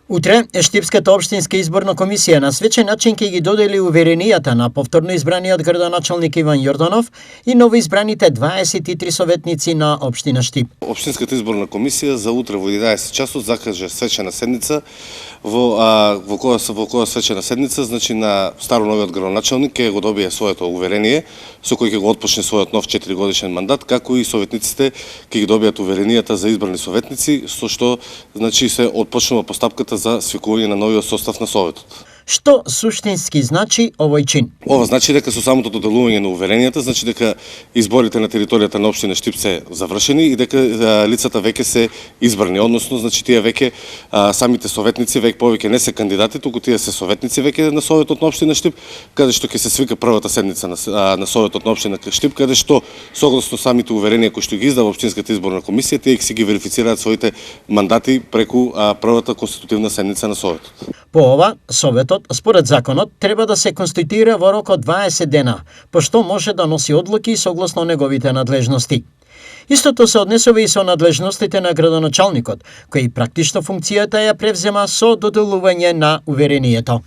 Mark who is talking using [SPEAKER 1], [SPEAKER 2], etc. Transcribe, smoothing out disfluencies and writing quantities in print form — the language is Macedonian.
[SPEAKER 1] Утре, Штипската општинска изборна комисија на свечен начин ќе ги додели уверенијата на повторно избраниот градоначалник Иван Јорданов и новоизбраните 23 советници на општина Штип.
[SPEAKER 2] Општинската изборна комисија за утре во 11 часот закаже свечена седница во која свечена седница, значи на староновиот градоначалник ќе го добие своето уверение со кој ќе го отпочне својот нов 4-годишен мандат, како и советниците ќе ги добијат уверенијата за избрани советници, со што значи се отпочнува постапката за свикување на новиот состав на Советот.
[SPEAKER 1] Што суштински значи овој чин?
[SPEAKER 2] Ова значи дека со самото доделување на уверенијата, значи дека изборите на територијата на општина Штип се завршени и дека лицата веќе се избрани, односно значи тие веќе самите советници веќе повеќе не се кандидати, туку тие се советници веќе на Советот на општина Штип, каде што ќе се свика првата седница на Советот на општина Штип, каде што согласно самите уверенија кои што ги издава општинската изборна комисија, тие ќе си ги верифицираат своите мандати преку првата конститутивна седница на Советот.
[SPEAKER 1] По ова, Советот, според законот, треба да се конституира во рок од 20 дена, пошто може да носи одлуки согласно неговите надлежности. Истото се однесува и со надлежностите на градоначалникот, кој практично функцијата ја превзема со доделување на уверението.